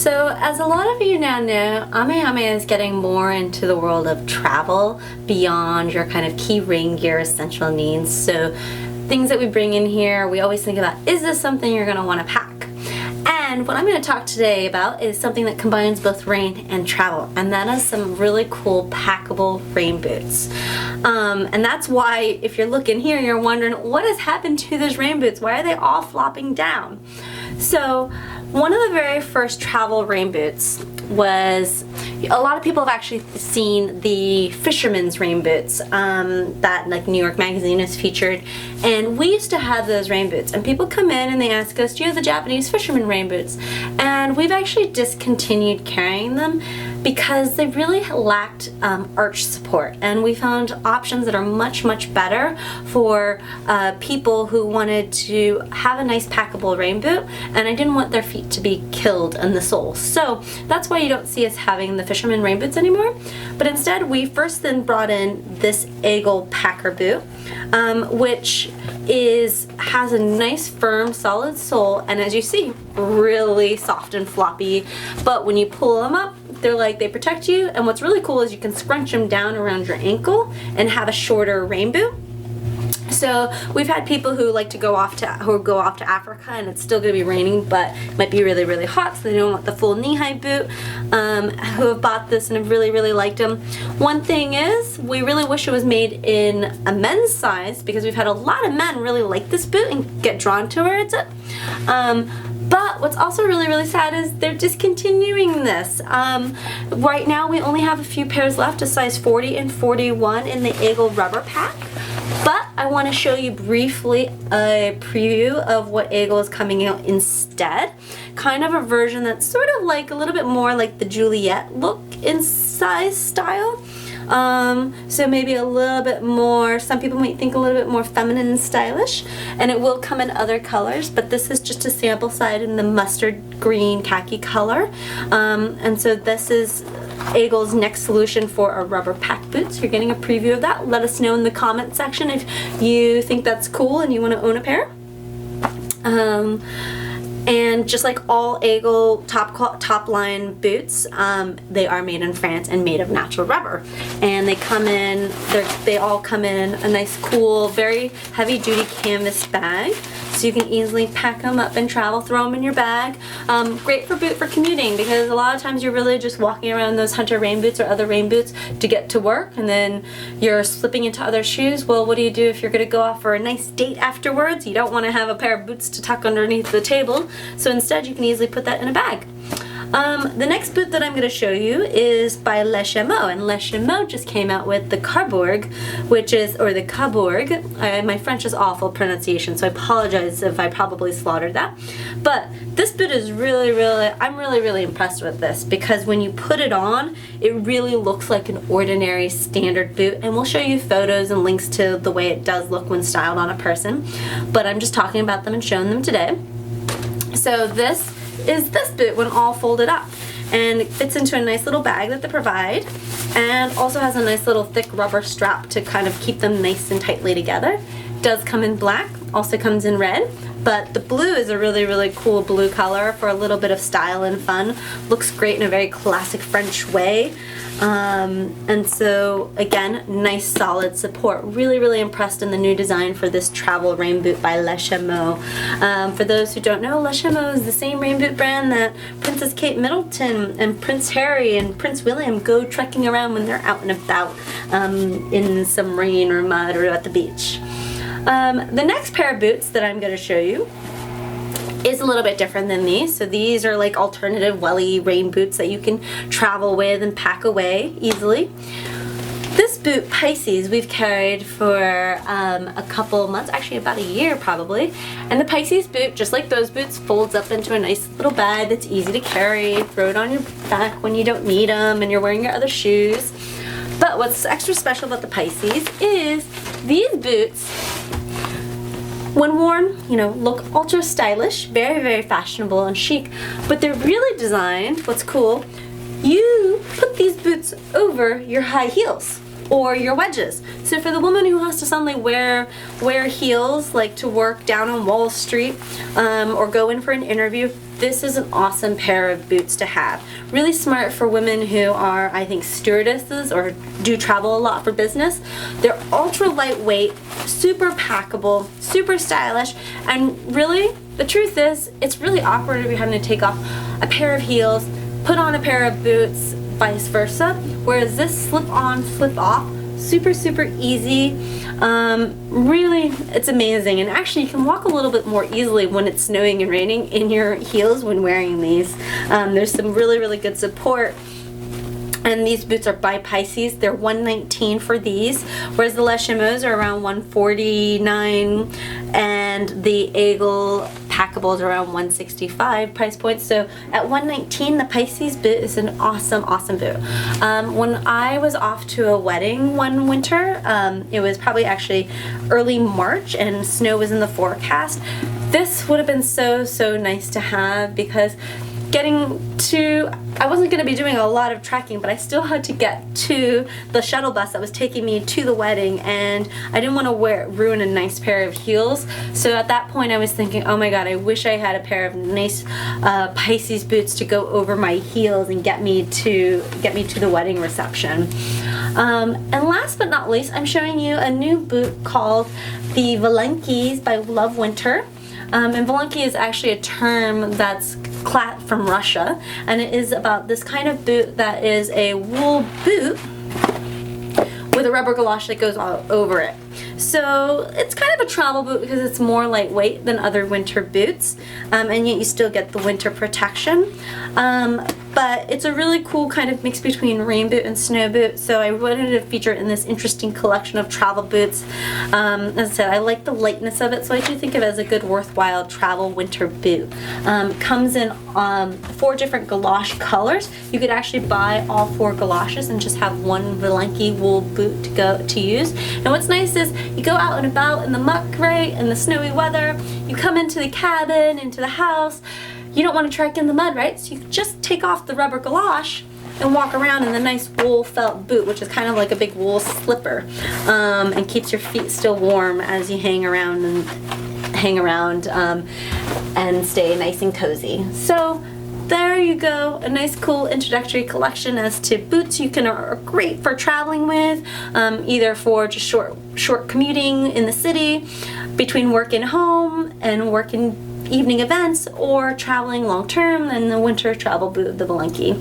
So as a lot of you now know, Ame Ame is getting more into the world of travel beyond your kind of key rain gear essential needs. So things that we bring in here, we always think about, is this something you're going to want to pack? And what I'm going to talk today about is something that combines both rain and travel, and that is some really cool packable rain boots. And that's why, if you're looking here, you're wondering, what has happened to those rain boots? Why are they all flopping down? So one of the very first travel rain boots was, a lot of people have actually seen the fisherman's rain boots that like New York Magazine has featured, and we used to have those rain boots, and people come in and they ask us, do you have the Japanese fisherman rain boots? And we've actually discontinued carrying them because they really lacked arch support, and we found options that are much better for people who wanted to have a nice packable rain boot, and I didn't want their feet to be killed in the sole. So that's why you don't see us having the fisherman rain boots anymore, but instead we first then brought in this Aigle packer boot, which has a nice firm solid sole, and as you see, really soft and floppy, but when you pull them up, they protect you, and what's really cool is you can scrunch them down around your ankle and have a shorter rain boot. So we've had people who go off to Africa and it's still going to be raining, but it might be really hot, so they don't want the full knee-high boot, who have bought this and have really liked them. One thing is, we really wish it was made in a men's size, because we've had a lot of men really like this boot and get drawn towards it. But what's also really sad is they're discontinuing this. Right now we only have a few pairs left, a size 40 and 41 in the Aigle rubber pack. But I want to show you briefly a preview of what Aigle is coming out instead. Kind of a version that's sort of like a little bit more like the Juliet look in size style. So maybe a little bit more, some people might think a little bit more feminine and stylish, and it will come in other colors, but this is just a sample size in the mustard green khaki color. And so this is Aigle's next solution for a rubber pack boot. So you're getting a preview of that. Let us know in the comment section if you think that's cool and you want to own a pair. And just like all Aigle top line boots, they are made in France and made of natural rubber. And they all come in a nice, cool, very heavy duty canvas bag, so you can easily pack them up and travel, throw them in your bag. Great for commuting, because a lot of times you're really just walking around those Hunter rain boots or other rain boots to get to work, and then you're slipping into other shoes. Well, what do you do if you're going to go off for a nice date afterwards? You don't want to have a pair of boots to tuck underneath the table. So instead, you can easily put that in a bag. The next boot that I'm going to show you is by Chameau, and Chameau just came out with the Cabourg, or the Cabourg. My French is awful pronunciation, so I apologize if I probably slaughtered that. But this boot is I'm really impressed with this, because when you put it on, it really looks like an ordinary standard boot, and we'll show you photos and links to the way it does look when styled on a person. But I'm just talking about them and showing them today. So this is this boot when all folded up, and it fits into a nice little bag that they provide, and also has a nice little thick rubber strap to kind of keep them nice and tightly together. It does come in black, also comes in red, but the blue is a really cool blue color for a little bit of style and fun. Looks great in a very classic French way. And so again, nice solid support. Really impressed in the new design for this travel rain boot by Chameau. For those who don't know, Chameau is the same rain boot brand that Princess Kate Middleton and Prince Harry and Prince William go trekking around when they're out and about in some rain or mud or at the beach. The next pair of boots that I'm going to show you is a little bit different than these. So these are like alternative welly rain boots that you can travel with and pack away easily. This boot, PYSIS, we've carried for a couple months, actually about a year probably. And the PYSIS boot, just like those boots, folds up into a nice little bag that's easy to carry. Throw it on your back when you don't need them and you're wearing your other shoes. But what's extra special about the PYSIS is these boots, when worn, look ultra stylish, very fashionable and chic, but they're really designed, what's cool, you put these boots over your high heels. or your wedges. So for the woman who has to suddenly wear heels, like to work down on Wall Street, or go in for an interview, this is an awesome pair of boots to have. Really smart for women who are, I think, stewardesses or do travel a lot for business. They're ultra lightweight, super packable, super stylish, and really, the truth is, it's really awkward if you're having to take off a pair of heels, put on a pair of boots, vice versa. Whereas this slip on, slip off, super, super easy. Really, it's amazing. And actually, you can walk a little bit more easily when it's snowing and raining in your heels when wearing these. There's some really, really good support. And these boots are by PYSIS. They're $119 for these, whereas the Chameaux are around $149, and the Aigle packables are around $165 price point. So at $119, the PYSIS boot is an awesome, awesome boot. When I was off to a wedding one winter, it was probably actually early March, and snow was in the forecast. This would have been so, so nice to have, because I wasn't going to be doing a lot of trekking, but I still had to get to the shuttle bus that was taking me to the wedding, and I didn't want to ruin a nice pair of heels. So at that point I was thinking, oh my god, I wish I had a pair of nice PYSIS boots to go over my heels and get me to the wedding reception. And last but not least, I'm showing you a new boot called the Valenkis by Love Winter. And Valenkis is actually a term that's from Russia, and it is about this kind of boot that is a wool boot with a rubber galosh that goes all over it. So it's kind of a travel boot because it's more lightweight than other winter boots, and yet you still get the winter protection. But it's a really cool kind of mix between rain boot and snow boot, so I wanted to feature it in this interesting collection of travel boots. As I said, I like the lightness of it, so I do think of it as a good worthwhile travel winter boot. Comes in 4 different galosh colors. You could actually buy all 4 galoshes and just have one Valenkis wool boot to use. And what's nice is you go out and about in the muck, right, in the snowy weather, you come into the cabin, into the house, you don't want to trek in the mud, right? So you just take off the rubber galosh and walk around in the nice wool felt boot, which is kind of like a big wool slipper, and keeps your feet still warm as you hang around and stay nice and cozy. So there you go, a nice cool introductory collection as to boots you are great for traveling with, either for just short commuting in the city, between work and home, and work and evening events, or traveling long term, and the winter travel boot, the Valenkis.